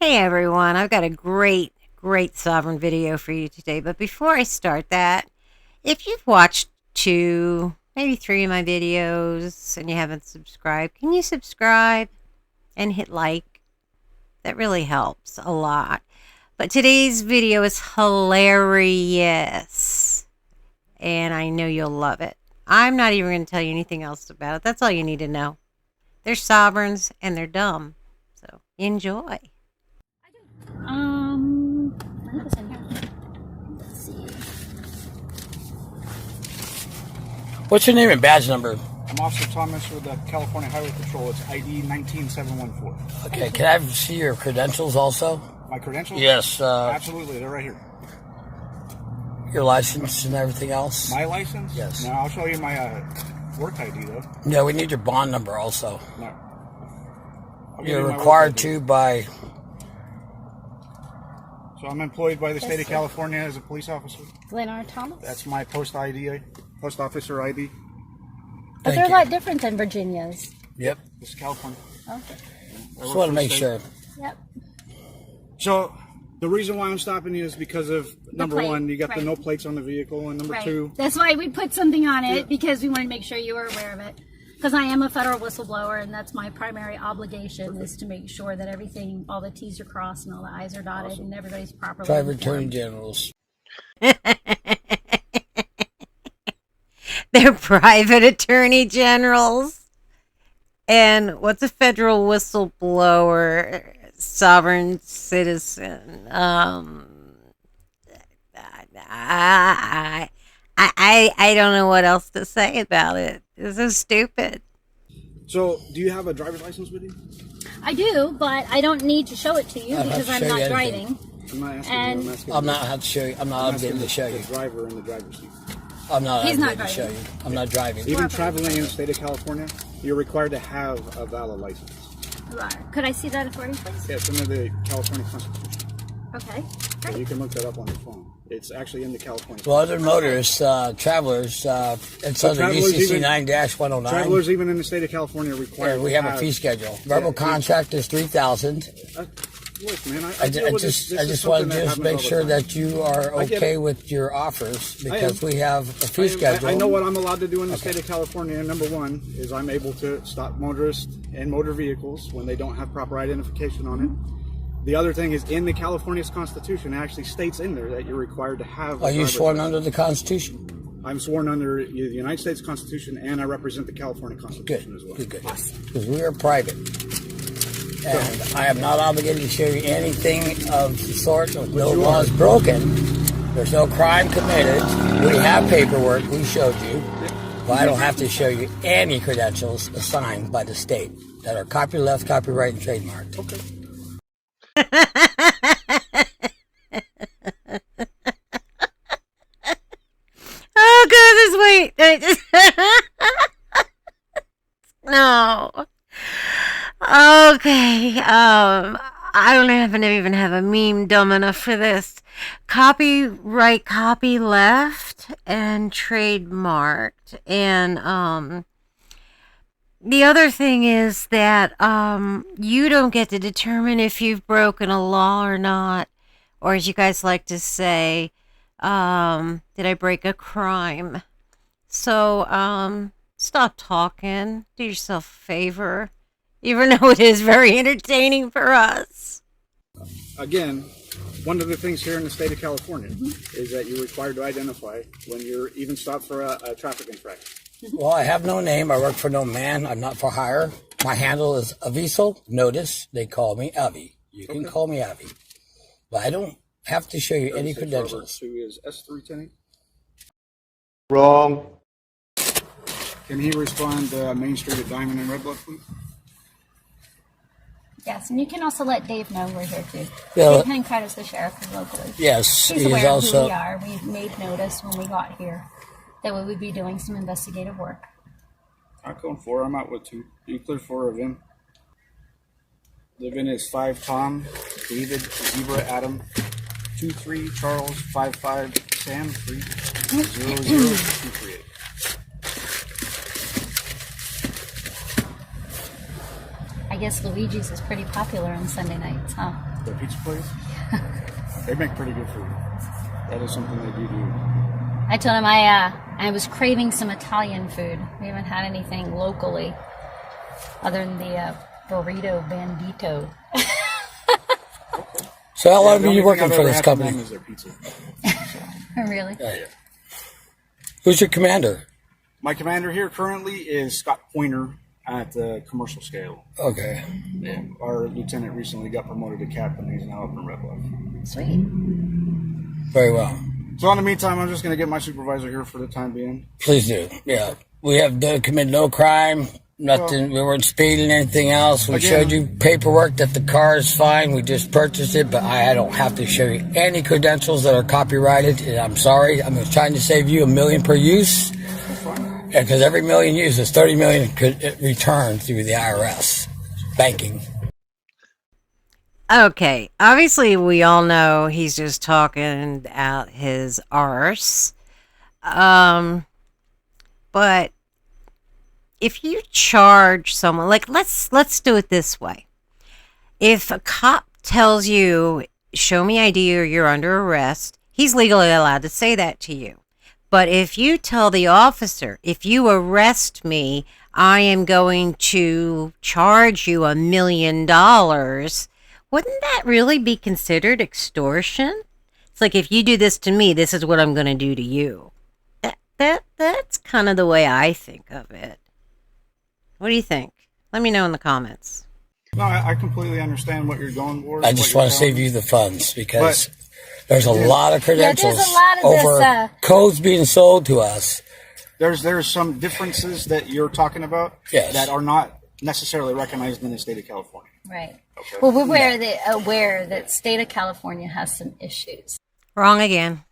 Hey everyone, I've got a great sovereign video for you today. But before I start that, if you've watched 2, maybe 3 of my videos and you haven't subscribed, can you subscribe and hit like? That really helps a lot. But today's video is hilarious, and I know you'll love it. I'm not even going to tell you anything else about it. That's all you need to know. They're sovereigns and they're dumb. So enjoy. I think it's in here. Let's see. What's your name and badge number? I'm Officer Thomas with the California Highway Patrol. It's ID 19714. Okay, can I see your credentials also? My credentials? Yes. Absolutely, they're right here. Your license and everything else? My license? Yes. No, I'll show you my work ID though. Yeah, we need your bond number also. No. You're required to by... So I'm employed by the state of California as a police officer. Glenn R. Thomas? That's my post officer ID. But they're a lot different than Virginia's. Yep. This is California. Okay. Just want to make sure. Yep. So the reason why I'm stopping you is because of number plate, one, you got the right. no plates on the vehicle, and number two. That's why we put something on it, because we wanted to make sure you were aware of it. Because I am a federal whistleblower, and that's my primary obligation, is to make sure that everything, all the T's are crossed and all the I's are dotted, and everybody's properly Private Attorney informed. Generals. They're private attorney generals. And what's a federal whistleblower? Sovereign citizen. I don't know what else to say about it. This is stupid. So, do you have a driver's license with you? I do, but I don't need to show it to you I don't have because to I'm show not you driving. I'm not asking And- you. I'm asking I'm you. not have to show you. I'm not obligated to show you. The driver in the driver's seat. I'm not He's not obligated to show you. driving. I'm not driving. Even traveling in the state of California, you're required to have a valid license. Could I see that authority, please? Yeah, it's under the California Constitution. Okay. So you can look that up on your phone. It's actually in the California. Well, other motorists, travelers, it's under travelers UCC even- 9-109. Travelers even in the state of California are required. Yeah, we to have a fee schedule. Verbal Yeah, contract is $3,000. Look, man, I deal with this. just This is want something to that just happens make all the sure time. that you are I get okay it. with your offers, because am. we have a fee schedule. I know what I'm allowed to do in the state of California. Number one is I'm able to stop motorists and motor vehicles when they don't have proper identification on it. The other thing is, in the California's Constitution, it actually states in there that you're required to have. Are you sworn under the Constitution? I'm sworn under the United States Constitution, and I represent the California Good, Constitution as well. good. Because we are private. And I am not obligated to show you anything of the sort. With no laws broken. There's no crime committed. We have paperwork. We showed you. But I don't have to show you any credentials assigned by the state that are copyleft, copyright, and trademarked. Okay. Oh, goodness, wait. No. Okay. I don't even have a meme dumb enough for this. Copyright, copy left, and trademarked. And the other thing is that you don't get to determine if you've broken a law or not, or as you guys like to say, did I break a crime? So stop talking. Do yourself a favor. Even though it is very entertaining for us. Again, one of the things here in the state of California is that you're required to identify when you're even stopped for a traffic infraction. Well, I have no name. I work for no man. I'm not for hire. My handle is Avisal. Notice they call me Avi. You can call me Avi. But I don't have to show you any credentials. Who is S310? Wrong. Can he respond Main Street at Diamond and Red Bluff, please? Yes, and you can also let Dave know we're here too. Yeah. Dave Hancock is the sheriff locally. Yes, He's he is aware of also. who we are. We made notice when we got here that we would be doing some investigative work. I'm going 4. I'm out with 2. You clear 4 of him. Living is 5 Tom, David, Zebra, Adam, 2-3 Charles, 5-5 Sam, 3-0-0-2-3-8. I guess Luigi's is pretty popular on Sunday nights, huh? The pizza place? They make pretty good food. That is something they do. I told him I was craving some Italian food. We haven't had anything locally other than the burrito bandito. So how long have you working for this company? Is their pizza. Really? Yeah. Who's your commander? My commander here currently is Scott Pointer at the commercial scale. Okay. Yeah. Our lieutenant recently got promoted to captain. He's now up in Red Bluff. Sweet. Very well. So in the meantime, I'm just going to get my supervisor here for the time being. Please do. Yeah. We have committed no crime. Nothing. We weren't speeding, anything else. We showed you paperwork that the car is fine. We just purchased it, but I don't have to show you any credentials that are copyrighted. And I'm sorry. I'm trying to save you $1 million per use. Because every million used is 30 million could return through the IRS banking. Okay, obviously we all know he's just talking out his arse. But if you charge someone, like let's do it this way. If a cop tells you, "Show me ID or you're under arrest," he's legally allowed to say that to you. But if you tell the officer, if you arrest me, I am going to charge you $1 million, wouldn't that really be considered extortion? It's like, if you do this to me, this is what I'm going to do to you. That's kind of the way I think of it. What do you think? Let me know in the comments. No, I completely understand what you're going for. I just want to save you the funds because there's a lot of credentials there's a lot of over this, codes being sold to us. There's some differences that you're talking about that are not necessarily recognized in the state of California. Right. Okay. Well, we're aware that state of California has some issues. Wrong again.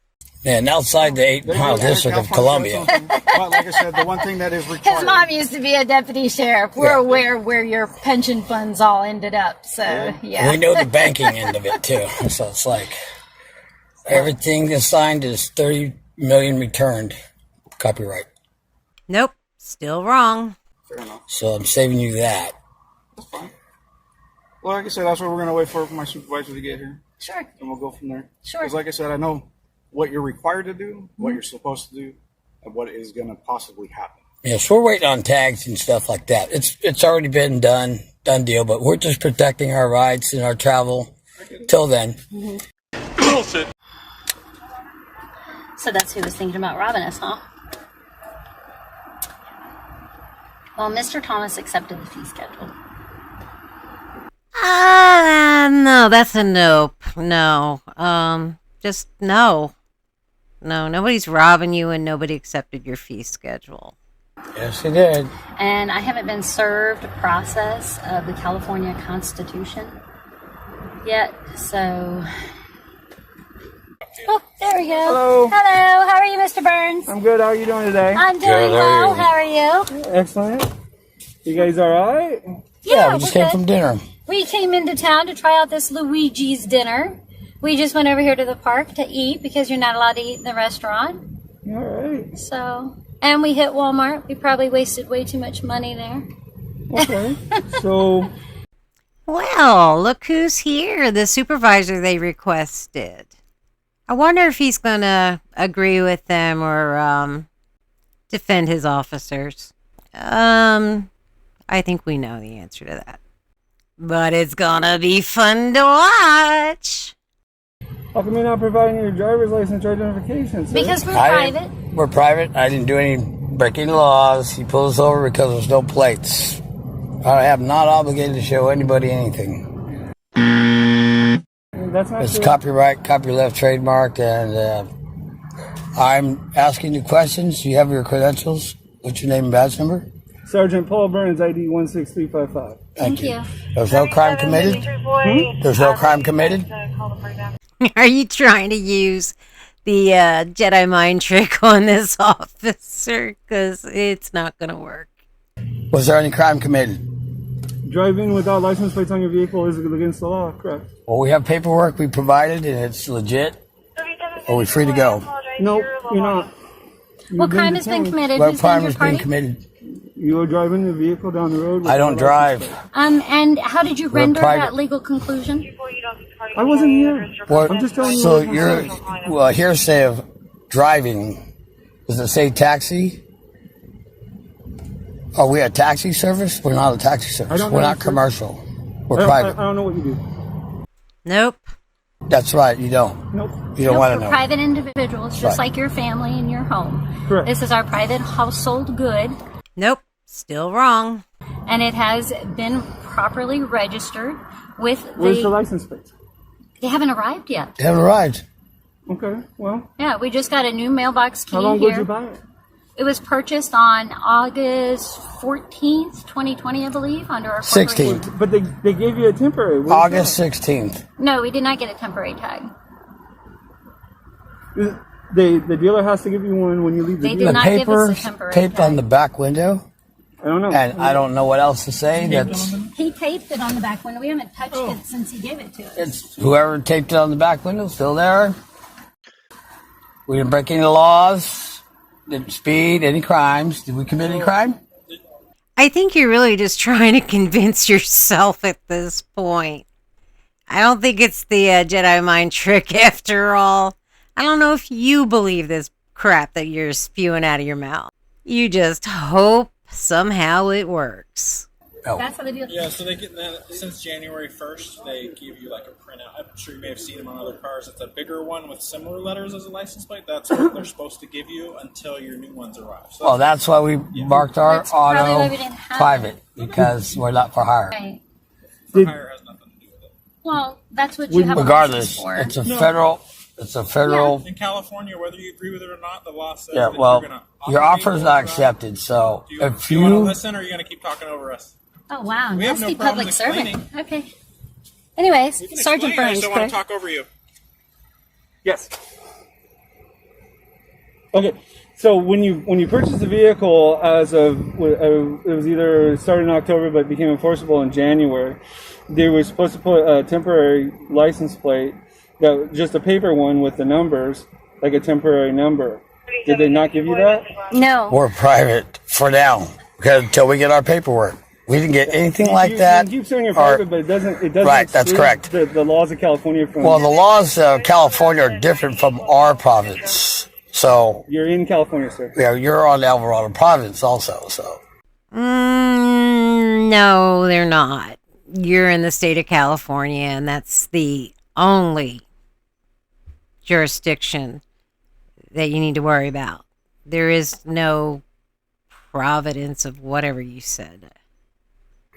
And outside the 8-mile district of Columbia. But like I said, the one thing that is required. His mom used to be a deputy sheriff. We're aware where your pension funds all ended up. So, yeah. We know the banking end of it, too. So it's like everything assigned is 30 million returned copyright. Nope. Still wrong. Fair enough. So I'm saving you that. That's fine. Well, like I said, that's what we're going to wait for my supervisor to get here. Sure. And we'll go from there. Sure. Because like I said, I know what you're required to do, what you're supposed to do, and what is going to possibly happen. Yes, we're waiting on tags and stuff like that. It's already been done deal, but we're just protecting our rights and our travel till then. Bullshit. So that's who was thinking about robbing us, huh? Well, Mr. Thomas accepted the fee schedule. No, that's a nope. No. Just no. No, nobody's robbing you and nobody accepted your fee schedule. Yes, he did. And I haven't been served a process of the California Constitution yet, so... Oh, there we go. Hello. Hello, how are you, Mr. Burns? I'm good. How are you doing today? I'm doing well. How are you? Excellent. You guys all right? Yeah, we just came from dinner. We came into town to try out this Luigi's dinner. We just went over here to the park to eat because you're not allowed to eat in the restaurant. All right. So, and we hit Walmart. We probably wasted way too much money there. Okay. So, Well, look who's here. The supervisor they requested. I wonder if he's going to agree with them or defend his officers. I think we know the answer to that. But it's going to be fun to watch. how come you're not providing your driver's license or identification, sir? Because we're private. We're private. I didn't do any breaking laws. He pulled us over because there's no plates. I am not obligated to show anybody anything. That's not It's true. copyright, copyleft, trademark, and I'm asking you questions. Do you have your credentials? What's your name and badge number? Sergeant Paul Burns, ID 16355. Thank you. There's no crime committed? There's no crime committed? Are you trying to use the Jedi mind trick on this officer? Because it's not going to work. Was there any crime committed? Driving without license plates on your vehicle is against the law, correct? Well, we have paperwork we provided, and it's legit. Are we free to go? Nope, you're not. What crime has been committed? What Who's crime been has your been party? committed? You were driving the vehicle down the road. I don't drive. And how did you render private. that legal conclusion? I wasn't here. Well, I'm just telling you. so what you're hearsay of driving. Does it say taxi? Are we a taxi service? We're not a taxi service. We're not commercial. We're private. I don't know what you do. Nope. That's right. You don't. Nope. You don't Nope, want to we're know. private individuals, just Right. like your family and your home. Correct. This is our private household good, Nope. Still wrong. and it has been properly registered with Where's the license plate? They haven't arrived yet. They haven't arrived. Okay. Well, Yeah, we just got a new mailbox key how long here. did you buy it? It was purchased on August 14th, 2020, I believe, under our corporation. 16th. But they gave you a temporary. What is August that? 16th. No, we did not get a temporary tag. The dealer has to give you one when you leave the They dealer. did The not give us a paper's temporary taped tag. on the back window, I don't know. and I don't know what else to say. That's He taped it on the back window. We haven't touched it since he gave it to us. it's whoever taped it on the back window still there. We didn't break any laws, didn't speed, any crimes. Did we commit any crime? I think you're really just trying to convince yourself at this point. I don't think it's the Jedi mind trick after all. I don't know if you believe this crap that you're spewing out of your mouth. You just hope somehow it works. No. That's how the deal. Yeah, so they get that since January 1st, they give you like a printout. I'm sure you may have seen them on other cars. It's a bigger one with similar letters as a license plate. That's what they're supposed to give you until your new ones arrive. So Well, that's why we marked our That's probably why auto we didn't have private, because we're not for hire. Right. for hire has nothing to do with it. Well, that's what you have a Regardless, license for. it's a federal. In California, whether you agree with it or not, the law says Yeah, that well, you're going your to offer is not accepted. So Do if you want to you, listen, or are you going to keep talking over us? Oh, wow. We have no Nasty problem public servant. explaining. Okay. Anyways, We can Sergeant explain, I Burns, just don't want correct? to talk over you. Yes. Okay. So when you purchased the vehicle as of it was either started in October but became enforceable in January, they were supposed to put a temporary license plate, that just a paper one with the numbers, like a temporary number. Did they not give you that? No. we're private for now, because until we get our paperwork, we didn't get anything like You that. keep saying you're or- private, but it doesn't. Right, that's exclude correct. The laws of California from. Well, the laws of California are different from our province. So You're in California, sir. yeah, you're on Alvarado province also. So No, they're not. You're in the state of California, and that's the only jurisdiction that you need to worry about. There is no providence of whatever you said.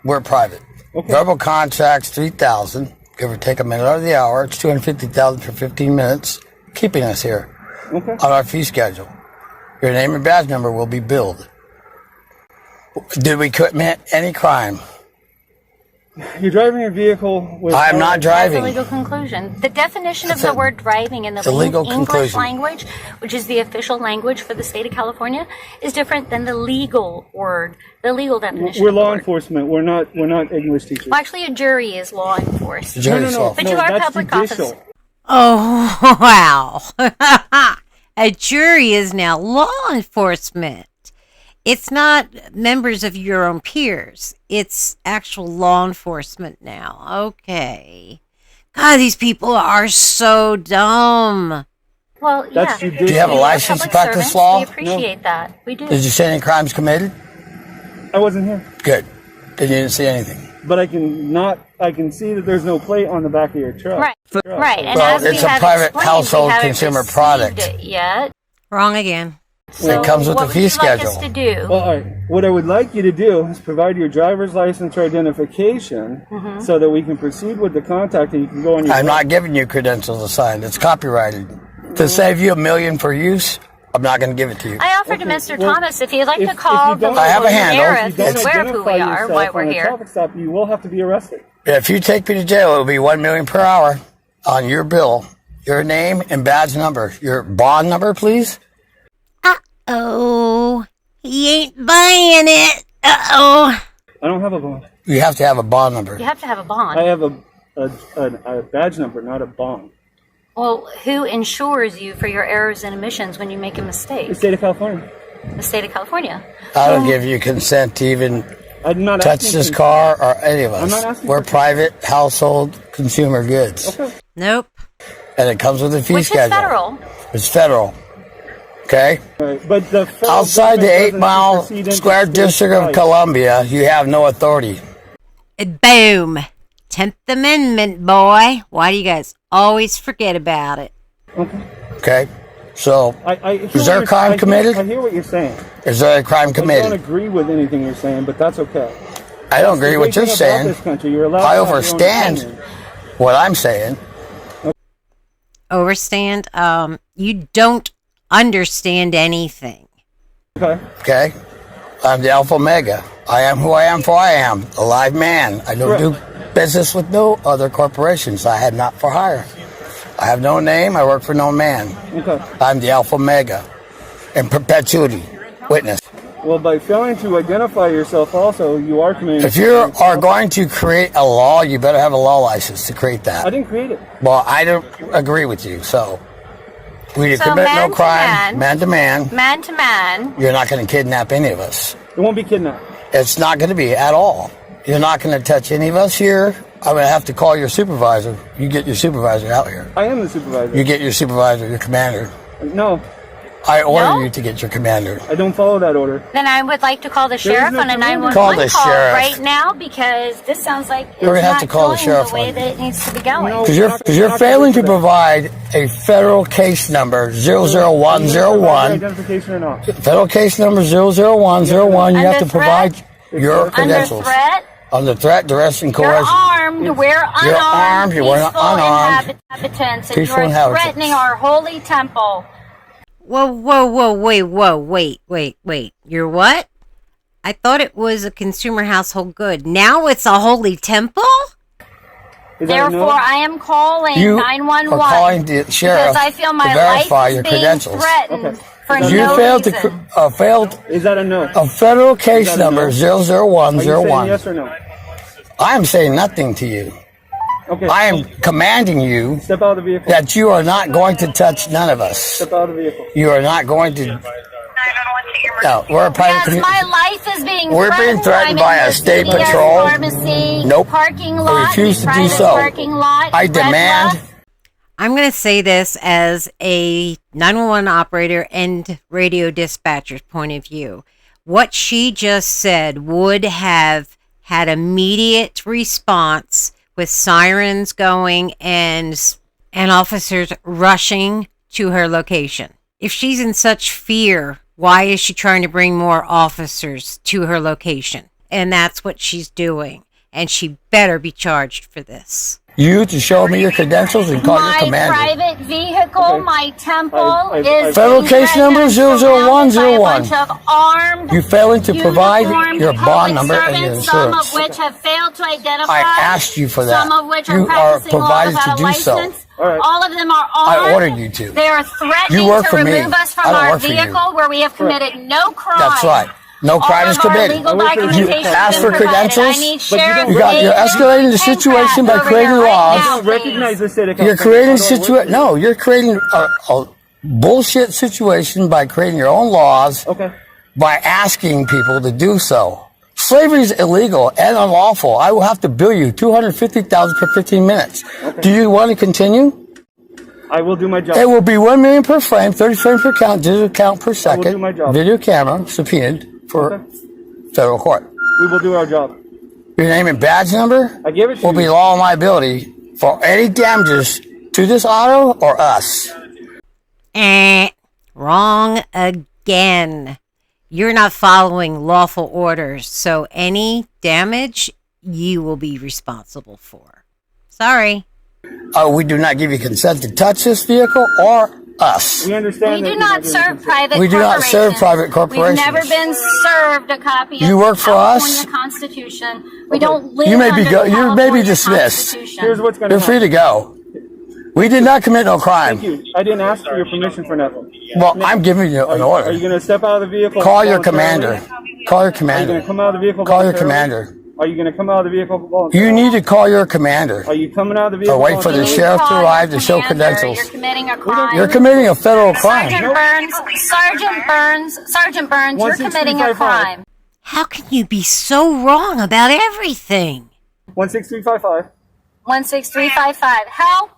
we're private. Verbal contracts 3,000, give or take a minute out of the hour. It's 250,000 for 15 minutes, keeping us here Okay. on our fee schedule. Your name and badge number will be billed. Did we commit any crime? You're driving your vehicle with. I am not That's a driving. legal conclusion. The definition of It's the a- word driving in the it's a legal English conclusion. language, which is the official language for the state of California, is different than the legal word, the legal definition. We're of the law word. enforcement. We're not English teachers. Well, actually, a jury is law enforced. The jury's no. law. But you are that's public judicial. office. Oh, wow. A jury is now law enforcement. It's not members of your own peers. It's actual law enforcement now. Okay. God, these people are so dumb. Well, That's yeah. judicial. Do you have a We are license to public practice servants. law? We appreciate that. We do. Did you see any crimes committed? I wasn't here, Good. Then you didn't see anything. but I can see that there's no plate on the back of your truck. Right. Right. And Well, as we it's a have private explained, household we haven't consumer received product. it yet. Wrong again. So It comes with what the fee would you like us schedule. to do? Well, all right. What I would like you to do is provide your driver's license or identification, Mm-hmm. so that we can proceed with the contact and you can go on your. I'm not giving you credentials to sign. It's copyrighted. To save you $1 million for use, I'm not going to give it to you. I offered to Okay, Mr. well, Thomas if he'd like if to you call the don't- I have a local handle. sheriff If you who's don't aware of who we identify are, yourself why on we're a here. traffic stop, you will have to be arrested. If you take me to jail, it'll be $1 million per hour on your bill. Your name and badge number. Your bond number, please. Oh, he ain't buying it. Uh-oh. I don't have a bond. You have to have a bond number. You have to have a bond. I have a badge number, not a bond. Well, who insures you for your errors and omissions when you make a mistake? The state of California. The state of California. I don't give you consent to even I'm not touch asking this you- car or any of I'm not us. asking We're for- private household consumer goods. Okay. Nope. And it comes with a fee Which is schedule. federal. It's federal. Okay? Right. But the federal Outside the government 8 doesn't mile supersede into square state district of rights. Columbia, you have no authority. Boom. 10th Amendment, boy. Why do you guys always forget about it? Okay? So, I hear is there what a crime you're- I committed? hear what you're saying. Is there a crime I don't committed? agree with anything you're saying, but that's okay. I don't agree The with what great you're thing about saying. this country, you're allowed I to have your own overstand opinion. what I'm saying. Overstand? You don't understand anything. Okay. Okay? I'm the Alpha Omega. I am who I am, for I am. A live man. I don't do business with no other corporations. I have not for hire. I have no name. I work for no man. Okay. I'm the Alpha Omega. In perpetuity. Witness. Well, by failing to identify yourself also, you are committing... If you are going to create a law, you better have a law license to create I that. didn't create it. Well, I don't agree with you, so we So commit no man to crime, man to man. Man to man. You're not going to kidnap any of us. It won't be kidnapped. It's not going to be at all. You're not going to touch any of us here. I'm going to have to call your supervisor. You get your supervisor out here. I am the supervisor. You get your supervisor, your commander. No, I order No? you to get your commander. I don't follow that order. Then I would like to call the sheriff no on a commitment. 911 Call the sheriff. right now because this sounds like it's We're gonna have not to call the going sheriff the way on- that it needs to be going. No. Because you're failing to provide a federal case number 00101. Identification or not? Federal case number 00101. You have Under to provide your Under credentials. threat, Under threat, duress, and you're coercion. armed, we're unarmed, armed, you're peaceful unarmed. inhabitants, and Peaceful you're inhabitants. threatening our holy temple. Wait. You're what? I thought it was a consumer household good. Now it's a holy temple? Is that a Therefore, no? I am calling You 911 are calling the sheriff because I feel my to verify life is your being credentials. threatened Okay. for You You no failed reason. to failed Is that a no? a federal case that a number no? Are you saying 00101. yes or no? I am saying nothing to you. Okay. I am commanding you Step out of the vehicle. that you are not going to touch none of us. Step out of the vehicle. You are not going to. No, we're a private Yes, community. my life is being We're being threatened I'm by in a the state CVS patrol. Pharmacy Nope. parking I lot. refuse to do private so. Parking lot. I Red demand. Bluff. I'm going to say this as a 911 operator and radio dispatcher's point of view. What she just said would have had immediate response with sirens going and officers rushing to her location. If she's in such fear, why is she trying to bring more officers to her location? And that's what she's doing. And she better be charged for this. You to show me your credentials and call your My commander. private vehicle, Okay. my temple I- is Federal being case number threatened, surrounded by a 00101. bunch of armed, You failing to provide uniformed your bond public number and your servants, some insurance. of which have failed to identify. I asked you for that. Some of which are You are practicing provided law to without a do so. license. All right. All of them are I armed. ordered you to. They are threatening You work to for me. remove us I from don't our work for you. vehicle where we have committed no crime. That's right. No crime All is of our committed. legal I wish there was- documentation You asked has for been provided. credentials, I need but you Sheriff don't- You got, you're Dave escalating the and situation Pat by over creating here right laws. now, I don't recognize the state of You're California. creating How do I work situation. with No, you're creating a bullshit situation by creating your own laws you? Okay. by asking people to do so. Slavery is illegal and unlawful. I will have to bill you $250,000 per 15 minutes. Do you want to continue? I will do my job. It will be 1 million per frame, 30 frames per count, digital count per second. do my job. Video camera subpoenaed for Okay. federal court. We will do our job. Your name and badge number I gave it to will be you. law and liability for any damages to this auto or us. Wrong again. You're not following lawful orders, so any damage you will be responsible for. Sorry. We do not give you consent to touch this vehicle or us. We understand We that do you're not doing serve this. private We do not corporations. serve private corporations. We've never been served a copy of You work the for us? California Constitution. We don't live You may under be the you may be California dismissed. Constitution. Here's what's going to You're free happen. to go. We did not commit no crime. Thank you. I didn't ask for your permission for nothing. Well, I'm giving you an Are you order. going to step out of the vehicle? Call your voluntarily? commander. Call your Are you going commander. to come out of the vehicle? Call your voluntarily? commander. Are you going to come out of the vehicle voluntarily? You need to call your commander. Are you coming out of the vehicle? Or wait for the voluntarily? sheriff to Call arrive your to show commander. credentials. You're committing a crime. You're committing a federal crime. Sergeant Burns, you're committing a 16255. crime. How can you be so wrong about everything? 16355. 16355. Help!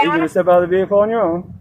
You're going to step out of the vehicle on your own.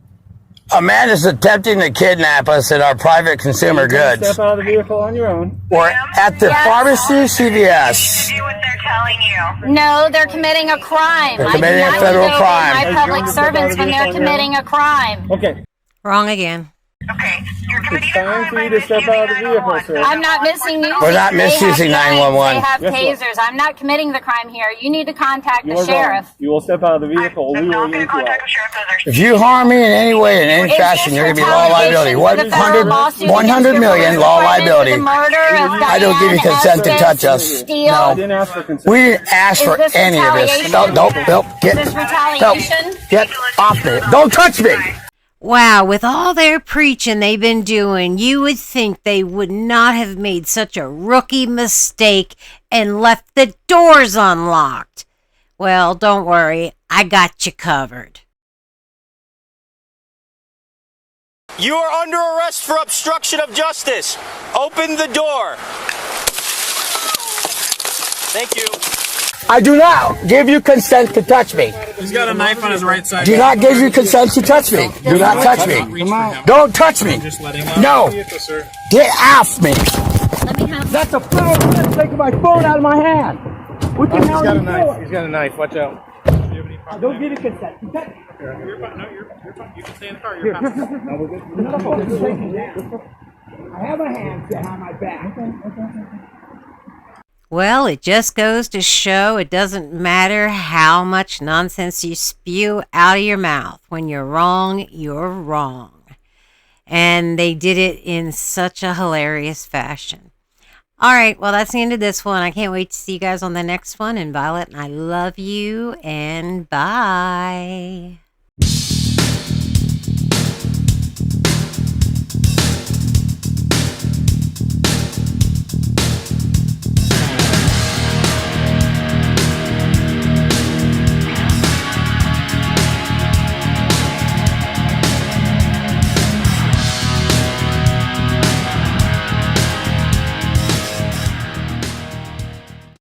A man is attempting to kidnap us in our private consumer You're gonna goods. Step out of the vehicle on your own. We're at the pharmacy CVS. Do what they're telling you. No, they're committing a crime. They're committing a federal crime. My public servants when they're committing a crime. Okay. Wrong again. Okay, you're committing It's time for you to step out of the vehicle, sir. I'm not misusing. We're not misusing They have 911. guns, They have Yes, tasers. I'm not committing the crime here. You need to contact You the are sheriff. wrong. You will step out of the vehicle. I'm We will not going to yank you out. contact the sheriff because If you harm me in any way, in any Is fashion, this you're going to be law liability. retaliation for the federal lawsuit 100 against your million former law appointment for liability. the murder of I don't give you Diane consent to Estes touch us. Steele? I No. didn't ask for consent. We didn't ask Is for this any of this. retaliation? Nope. Is this retaliation? Get off me. Don't touch me. Wow, with all their preaching they've been doing, you would think they would not have made such a rookie mistake and left the doors unlocked. Well, don't worry, I got you covered. You are under arrest for obstruction of justice. Open the door. Thank you. I do not give you consent to touch me. He's got a knife on his right side. Do not give you consent to touch me. Do not touch me. Don't touch me. Just letting him No. sir. Get off me. Let me have That's a federal offense taking my phone out of my hand. What the hell are you doing? He's got a knife. Watch out. Don't give you consent. You're fine. No, you're fine. You can stay in the car. You're fine. I have a hand behind my back. Well, it just goes to show it doesn't matter how much nonsense you spew out of your mouth. When you're wrong, you're wrong. And they did it in such a hilarious fashion. All right, well, that's the end of this one. I can't wait to see you guys on the next one. And Violet, I love you, and bye.